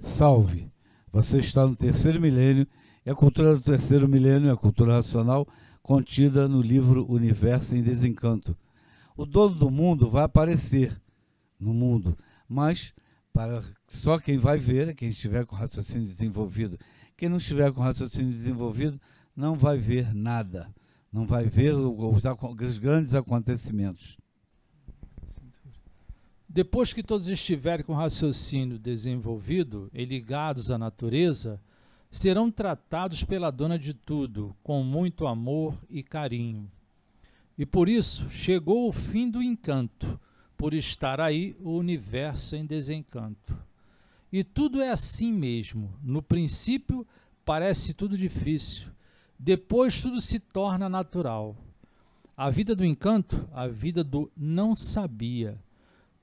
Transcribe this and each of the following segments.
Salve! Você está no terceiro milênio e a cultura do terceiro milênio é a cultura racional contida no livro Universo em Desencanto. O dono do mundo vai aparecer no mundo, mas só quem vai ver é quem estiver com raciocínio desenvolvido. Quem não estiver com raciocínio desenvolvido não vai ver nada, não vai ver os grandes acontecimentos. Depois que todos estiverem com raciocínio desenvolvido e ligados à natureza, serão tratados pela dona de tudo, com muito amor e carinho. E por isso chegou o fim do encanto, por estar aí o universo em desencanto. E tudo é assim mesmo. No princípio parece tudo difícil, depois tudo se torna natural. A vida do encanto, a vida do não sabia,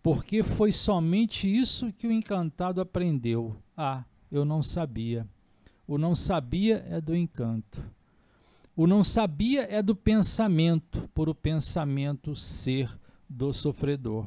porque foi somente isso que o encantado aprendeu. Ah, eu não sabia. O não sabia é do encanto. O não sabia é do pensamento, por o pensamento ser do sofredor.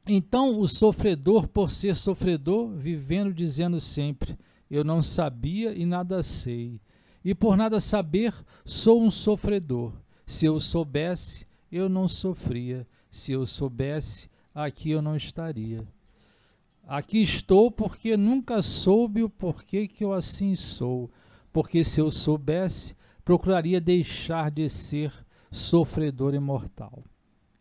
Então, o sofredor, por ser sofredor, vivendo dizendo sempre, eu não sabia e nada sei. E por nada saber, sou um sofredor. Se eu soubesse, eu não sofria. Se eu soubesse, aqui eu não estaria. Aqui estou porque nunca soube o porquê que eu assim sou. Porque se eu soubesse, procuraria deixar de ser sofredor imortal.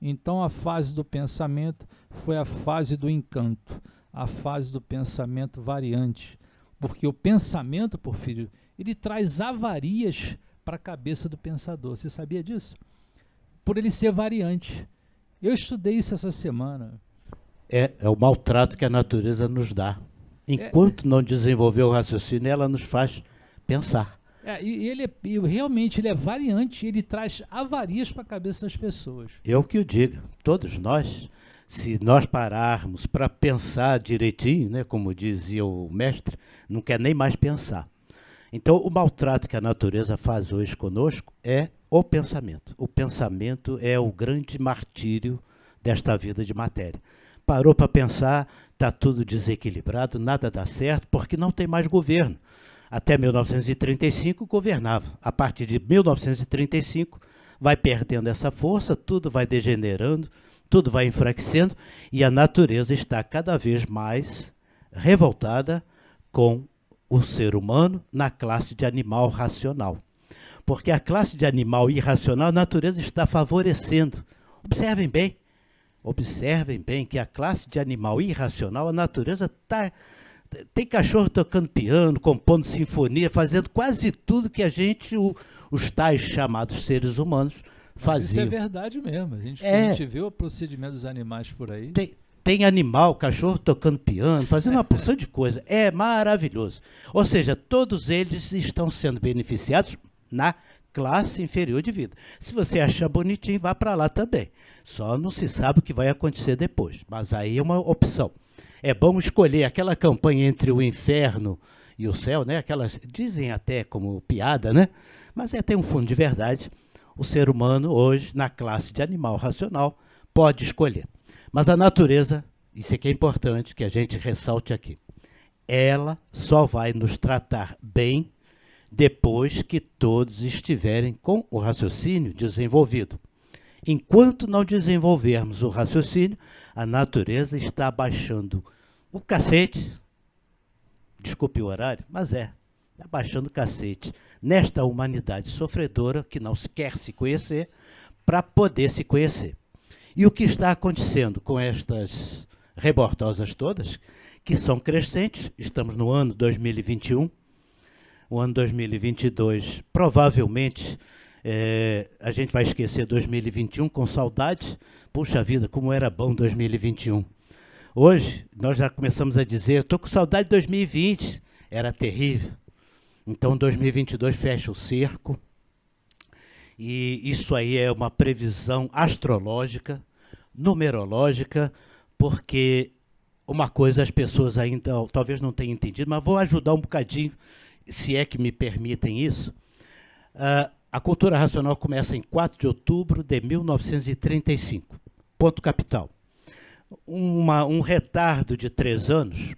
Então a fase do pensamento foi a fase do encanto, a fase do pensamento variante. Porque o pensamento, Porfírio, ele traz avarias para a cabeça do pensador. Você sabia disso? Por ele ser variante. Eu estudei isso essa semana. É o maltrato que a natureza nos dá. Enquanto não desenvolver o raciocínio, ela nos faz pensar. Realmente ele é variante, ele traz avarias para a cabeça das pessoas. Eu que o digo, todos nós, se nós pararmos para pensar direitinho, né, como dizia o mestre, não quer nem mais pensar. Então, o maltrato que a natureza faz hoje conosco é o pensamento. O pensamento é o grande martírio desta vida de matéria. Parou para pensar, está tudo desequilibrado, nada dá certo, porque não tem mais governo. Até 1935 governava. A partir de 1935 vai perdendo essa força, tudo vai degenerando, tudo vai enfraquecendo e a natureza está cada vez mais revoltada com o ser humano na classe de animal racional. Porque a classe de animal irracional, a natureza está favorecendo. Observem bem que a classe de animal irracional, a natureza tem cachorro tocando piano, compondo sinfonia, fazendo quase tudo que a gente, os tais chamados seres humanos, faziam. Isso é verdade mesmo. A gente vê o procedimento dos animais por aí. Tem animal, cachorro tocando piano, fazendo uma porção de coisa. É maravilhoso. Ou seja, todos eles estão sendo beneficiados na classe inferior de vida. Se você achar bonitinho, vá para lá também. Só não se sabe o que vai acontecer depois. Mas aí é uma opção. É bom escolher aquela campanha entre o inferno e o céu, né? Aquelas dizem até como piada, né? Mas tem um fundo de verdade. O ser humano hoje, na classe de animal racional, pode escolher. Mas a natureza, isso aqui é importante que a gente ressalte aqui, ela só vai nos tratar bem depois que todos estiverem com o raciocínio desenvolvido. Enquanto não desenvolvermos o raciocínio, a natureza está abaixando o cacete, desculpe o horário, mas está abaixando o cacete nesta humanidade sofredora que não quer se conhecer para poder se conhecer. E o que está acontecendo com estas rebortosas todas, que são crescentes, estamos no ano 2021, o ano 2022, provavelmente, a gente vai esquecer 2021 com saudade. Puxa vida, como era bom 2021. Hoje, nós já começamos a dizer, estou com saudade de 2020, era terrível. Então, 2022 fecha o cerco. E isso aí é uma previsão astrológica, numerológica, porque uma coisa as pessoas ainda talvez não tenham entendido, mas vou ajudar um bocadinho, se é que me permitem isso. A cultura racional começa em 4 de outubro de 1935, ponto capital. Um retardo de 3 anos,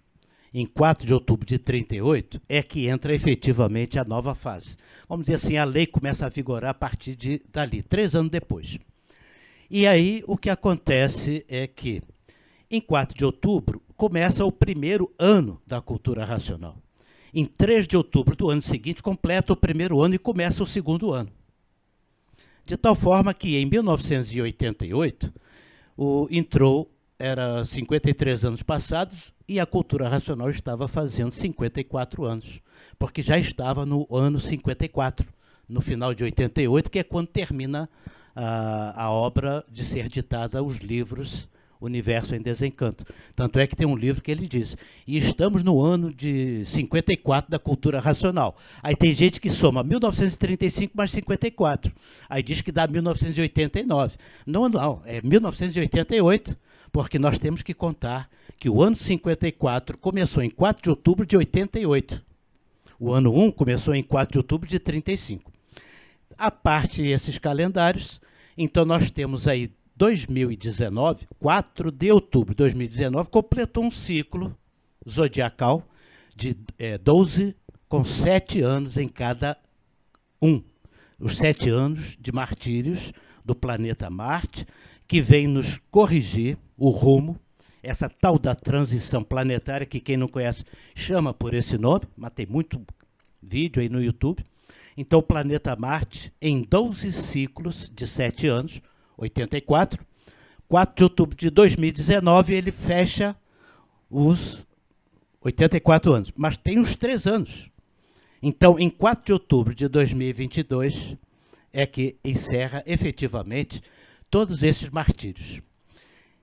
em 4 de outubro de 38, é que entra efetivamente a nova fase. Vamos dizer assim, a lei começa a vigorar a partir dali, 3 anos depois. E aí o que acontece é que, em 4 de outubro, começa o primeiro ano da cultura racional. Em 3 de outubro do ano seguinte, completa o primeiro ano e começa o segundo ano. De tal forma que, em 1988, era 53 anos passados e a cultura racional estava fazendo 54 anos, porque já estava no ano 54, no final de 88, que é quando termina a obra de ser ditada os livros Universo em Desencanto. Tanto é que tem um livro que ele diz, e estamos no ano de 54 da cultura racional. Aí tem gente que soma 1935 mais 54, aí diz que dá 1989. Não, é 1988, porque nós temos que contar que o ano 54 começou em 4 de outubro de 88. O ano 1 começou em 4 de outubro de 35. A parte esses calendários, então nós temos aí 2019, 4 de outubro de 2019, completou um ciclo zodiacal de 12, com 7 anos em cada um. Os 7 anos de martírios do planeta Marte, que vem nos corrigir o rumo, essa tal da transição planetária, que quem não conhece chama por esse nome, mas tem muito vídeo aí no YouTube. Então, o planeta Marte, em 12 ciclos de 7 anos, 84, 4 de outubro de 2019, ele fecha os 84 anos, mas tem uns 3 anos. Então, em 4 de outubro de 2022, é que encerra efetivamente todos esses martírios.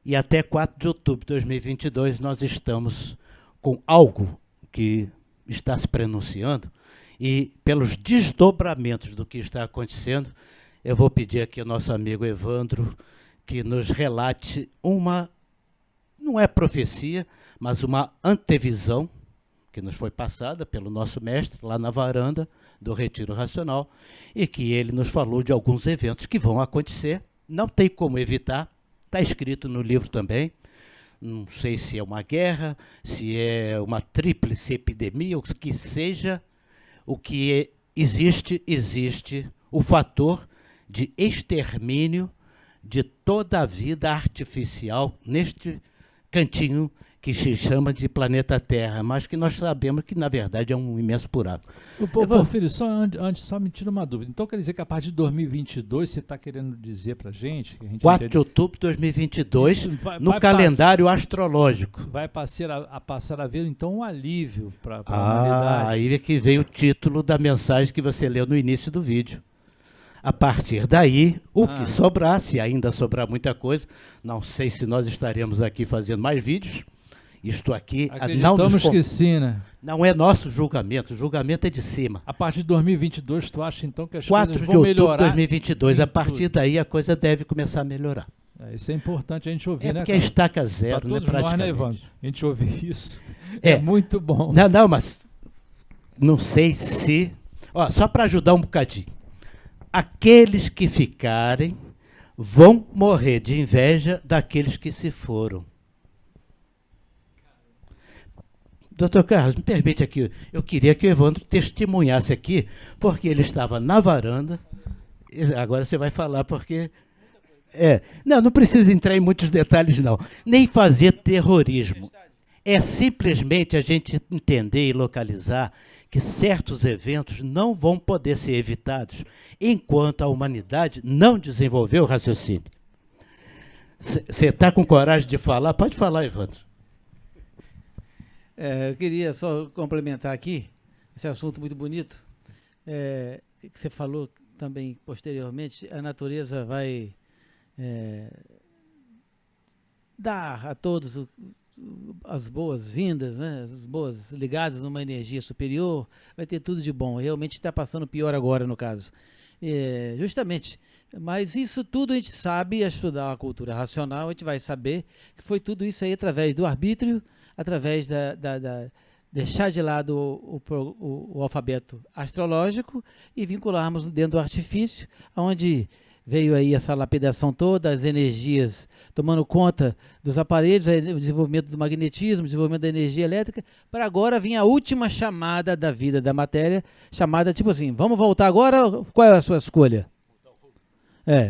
E até 4 de outubro de 2022, nós estamos com algo que está se pronunciando, e pelos desdobramentos do que está acontecendo, eu vou pedir aqui ao nosso amigo Evandro que nos relate não é profecia, mas uma antevisão que nos foi passada pelo nosso mestre lá na varanda do Retiro Racional, e que ele nos falou de alguns eventos que vão acontecer, não tem como evitar, está escrito no livro também, não sei se é uma guerra, se é uma tríplice epidemia, o que seja, o que existe o fator de extermínio de toda a vida artificial neste cantinho que se chama de planeta Terra, mas que nós sabemos que, na verdade, é um imenso buraco. Porfírio, só me tira uma dúvida. Então, quer dizer que a partir de 2022, você está querendo dizer para a gente... 4 de outubro de 2022, no calendário astrológico. Vai passar a ver, então, um alívio para a humanidade. Aí é que veio o título da mensagem que você leu no início do vídeo. A partir daí, o que sobrar, se ainda sobrar muita coisa, não sei se nós estaremos aqui fazendo mais vídeos. Isto aqui que sim, né? Não é nosso julgamento, o julgamento é de cima. A partir de 2022, tu acha então que as coisas vão melhorar? 4 de outubro de 2022, a partir daí a coisa deve começar a melhorar. Isso é importante a gente ouvir, né? Porque a estaca zero, né, praticamente. Nós, né, Evandro? A gente ouvir isso é muito bom. Não, mas não sei se... só para ajudar um bocadinho. Aqueles que ficarem vão morrer de inveja daqueles que se foram. Doutor Carlos, me permite aqui, eu queria que o Evandro testemunhasse aqui, porque ele estava na varanda, agora você vai falar porque... Não precisa entrar em muitos detalhes, não. Nem fazer terrorismo. É simplesmente a gente entender e localizar que certos eventos não vão poder ser evitados enquanto a humanidade não desenvolveu o raciocínio. Você está com coragem de falar? Pode falar, Evandro. Eu queria só complementar aqui esse assunto muito bonito, que você falou também posteriormente. A natureza vai dar a todos as boas-vindas, né? As boas ligadas numa energia superior, vai ter tudo de bom. Realmente está passando pior agora, no caso. Justamente. Mas isso tudo a gente sabe, a estudar a cultura racional, a gente vai saber que foi tudo isso aí através do arbítrio, através deixar de lado o alfabeto astrológico e vincularmos dentro do artifício, onde veio aí essa lapidação toda, as energias tomando conta dos aparelhos, aí o desenvolvimento do magnetismo, o desenvolvimento da energia elétrica, para agora vir a última chamada da vida da matéria, chamada tipo assim, vamos voltar agora, qual é a sua escolha?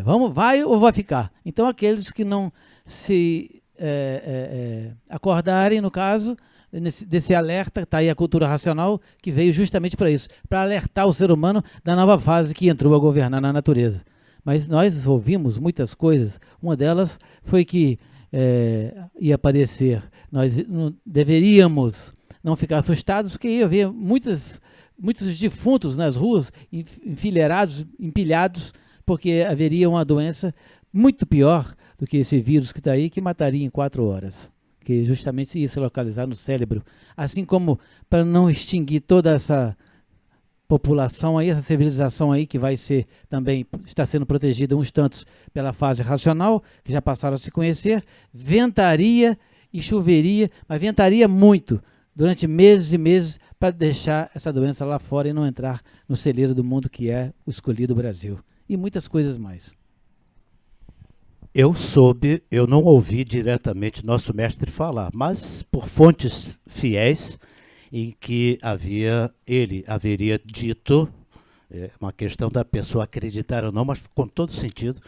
Vamos, vai ou vai ficar? Então aqueles que não se acordarem, no caso, desse alerta, está aí a cultura racional, que veio justamente para isso, para alertar o ser humano da nova fase que entrou a governar na natureza. Mas nós ouvimos muitas coisas, uma delas foi que ia aparecer, nós deveríamos não ficar assustados, porque ia haver muitos defuntos nas ruas, enfileirados, empilhados, porque haveria uma doença muito pior do que esse vírus que está aí, que mataria em 4 horas. Que justamente ia se localizar no cérebro. Assim como, para não extinguir toda essa população aí, essa civilização aí, que vai ser também, está sendo protegida uns tantos pela fase racional, que já passaram a se conhecer, ventaria e choveria, mas ventaria muito, durante meses e meses, para deixar essa doença lá fora e não entrar no celeiro do mundo, que é o escolhido Brasil. E muitas coisas mais. Eu não ouvi diretamente nosso mestre falar, mas por fontes fiéis, em que ele haveria dito, uma questão da pessoa acreditar ou não, mas com todo sentido,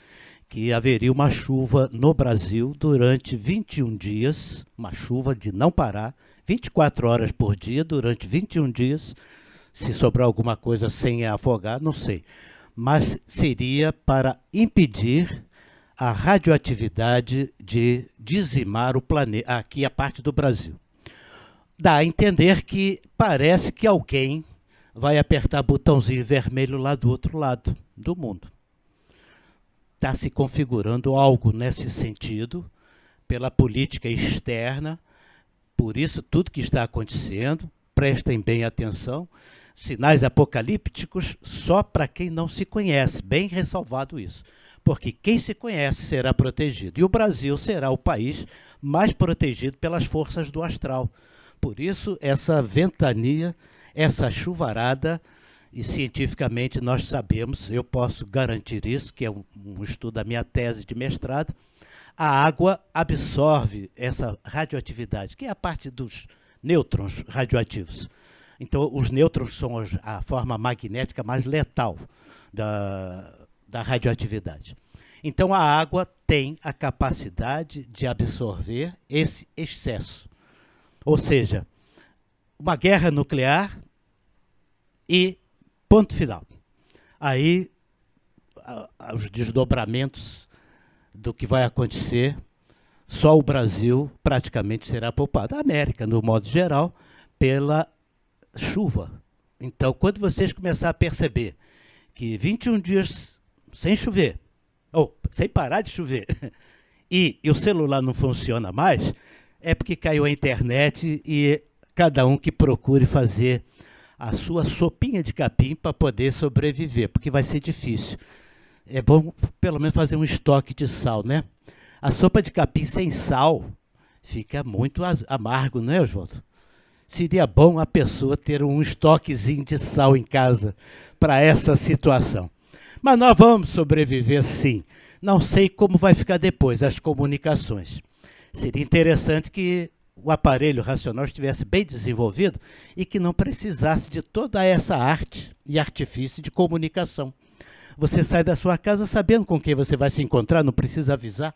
que haveria uma chuva no Brasil durante 21 dias, uma chuva de não parar, 24 horas por dia, durante 21 dias, se sobrar alguma coisa sem afogar, não sei. Mas seria para impedir a radioatividade de dizimar o planeta, aqui a parte do Brasil. Dá a entender que parece que alguém vai apertar botãozinho vermelho lá do outro lado do mundo. Está se configurando algo nesse sentido, pela política externa, por isso tudo que está acontecendo, prestem bem atenção, sinais apocalípticos só para quem não se conhece, bem ressalvado isso. Porque quem se conhece será protegido. E o Brasil será o país mais protegido pelas forças do astral. Por isso, essa ventania, essa chuvarada, e cientificamente nós sabemos, eu posso garantir isso, que é um estudo da minha tese de mestrado, a água absorve essa radioatividade, que é a parte dos nêutrons radioativos. Então, os nêutrons são a forma magnética mais letal da radioatividade. Então, a água tem a capacidade de absorver esse excesso. Ou seja, uma guerra nuclear e ponto final. Aí, os desdobramentos do que vai acontecer, só o Brasil praticamente será poupado. A América, no modo geral, pela chuva. Então, quando vocês começarem a perceber que 21 dias sem chover, ou sem parar de chover, e o celular não funciona mais, é porque caiu a internet e cada um que procure fazer a sua sopinha de capim para poder sobreviver, porque vai ser difícil. É bom pelo menos fazer um estoque de sal, né? A sopa de capim sem sal fica muito amargo, não é, Oswaldo? Seria bom a pessoa ter um estoquezinho de sal em casa para essa situação. Mas nós vamos sobreviver sim. Não sei como vai ficar depois as comunicações. Seria interessante que o aparelho racional estivesse bem desenvolvido e que não precisasse de toda essa arte e artifício de comunicação. Você sai da sua casa sabendo com quem você vai se encontrar, não precisa avisar.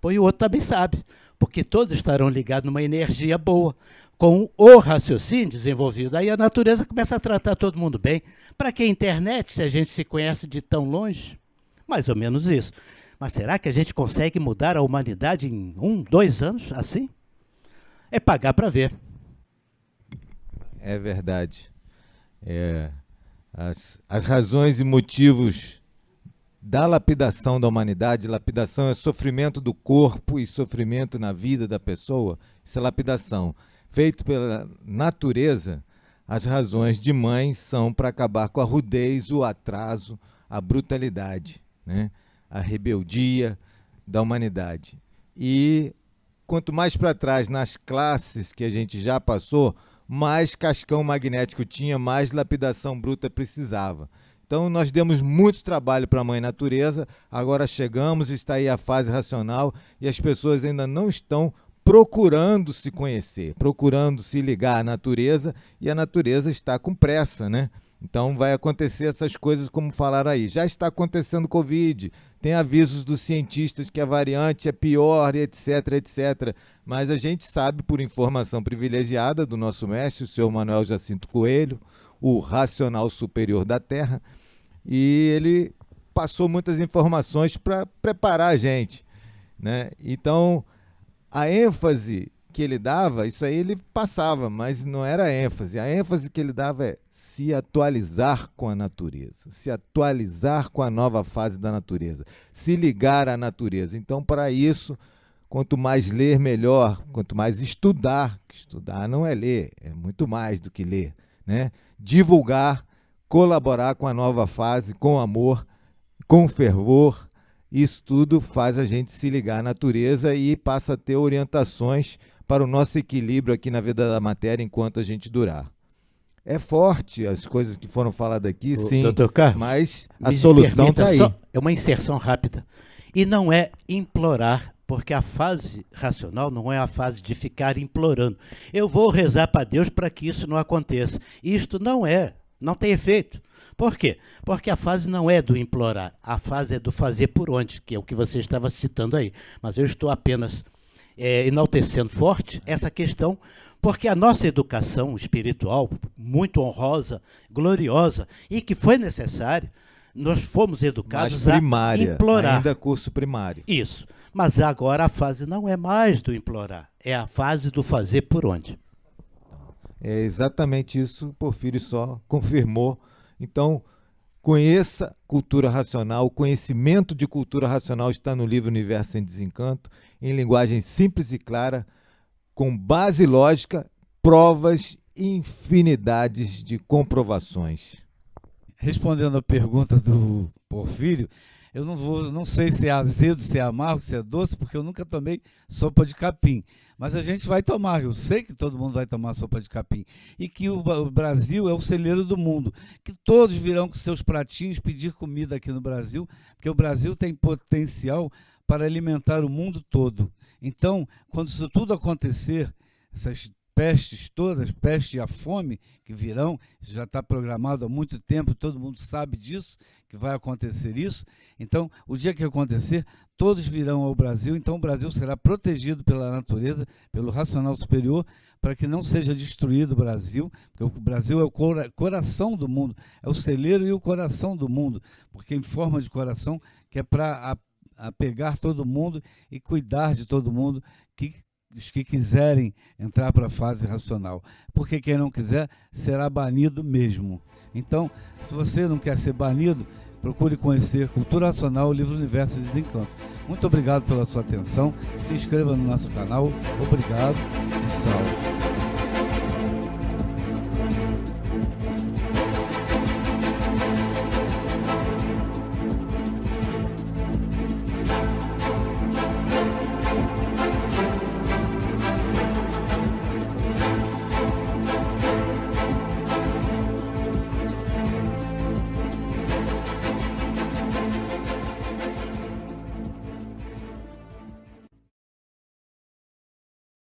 Pois o outro também sabe, porque todos estarão ligados numa energia boa, com o raciocínio desenvolvido. Aí a natureza começa a tratar todo mundo bem. Para que a internet, se a gente se conhece de tão longe? Mais ou menos isso. Mas será que a gente consegue mudar a humanidade em 1, 2 anos assim? É pagar para ver. É verdade. As razões e motivos da lapidação da humanidade, lapidação é sofrimento do corpo e sofrimento na vida da pessoa, isso é lapidação. Feito pela natureza, as razões de mãe são para acabar com a rudez, o atraso, a brutalidade, né? A rebeldia da humanidade. E quanto mais para trás nas classes que a gente já passou, mais cascão magnético tinha, mais lapidação bruta precisava. Então nós demos muito trabalho para a Mãe Natureza, agora chegamos, está aí a fase racional e as pessoas ainda não estão procurando se conhecer, procurando se ligar à natureza, e a natureza está com pressa, né? Então vai acontecer essas coisas como falaram aí. Já está acontecendo Covid, tem avisos dos cientistas que a variante é pior, etc, etc. Mas a gente sabe, por informação privilegiada do nosso mestre, o senhor Manuel Jacinto Coelho, o racional superior da Terra, e ele passou muitas informações para preparar a gente, né? Então, a ênfase que ele dava, isso aí ele passava, mas não era ênfase. A ênfase que ele dava é se atualizar com a natureza, se atualizar com a nova fase da natureza, se ligar à natureza. Então, para isso, quanto mais ler, melhor. Quanto mais estudar, que estudar não é ler, é muito mais do que ler, né? Divulgar, colaborar com a nova fase, com amor, com fervor. Isso tudo faz a gente se ligar à natureza e passa a ter orientações para o nosso equilíbrio aqui na vida da matéria enquanto a gente durar. É forte as coisas que foram faladas aqui, sim, Dr. Carlos, mas a me solução permita está aí. só- é uma inserção rápida. E não é implorar, porque a fase racional não é a fase de ficar implorando. Eu vou rezar para Deus para que isso não aconteça. Isto não tem efeito. Por quê? Porque a fase não é do implorar, a fase é do fazer por onde, que é o que você estava citando aí. Mas eu estou apenas enaltecendo forte essa questão, porque a nossa educação espiritual, muito honrosa, gloriosa, e que foi necessária, nós fomos educados Mais primária, a implorar. ainda curso primário. Isso. Mas agora a fase não é mais do implorar, é a fase do fazer por onde. É exatamente isso, o Porfírio só confirmou. Então, conheça cultura racional, o conhecimento de cultura racional está no livro Universo em Desencanto, em linguagem simples e clara, com base lógica, provas e infinidades de comprovações. Respondendo a pergunta do Porfírio, eu não sei se é azedo, se é amargo, se é doce, porque eu nunca tomei sopa de capim. Mas a gente vai tomar, eu sei que todo mundo vai tomar sopa de capim. E que o Brasil é o celeiro do mundo. Que todos virão com seus pratinhos pedir comida aqui no Brasil, porque o Brasil tem potencial para alimentar o mundo todo. Então, quando isso tudo acontecer, essas pestes todas, peste e a fome que virão, isso já está programado há muito tempo, todo mundo sabe disso, que vai acontecer isso. Então, o dia que acontecer, todos virão ao Brasil, então o Brasil será protegido pela natureza, pelo racional superior, para que não seja destruído o Brasil, porque o Brasil é o coração do mundo, é o celeiro e o coração do mundo, porque em forma de coração, que é para apegar todo mundo e cuidar de todo mundo, os que quiserem entrar para a fase racional, porque quem não quiser será banido mesmo. Então, se você não quer ser banido, procure conhecer Cultura Racional, o livro Universo e Desencanto. Muito obrigado pela sua atenção, se inscreva no nosso canal, obrigado e salve.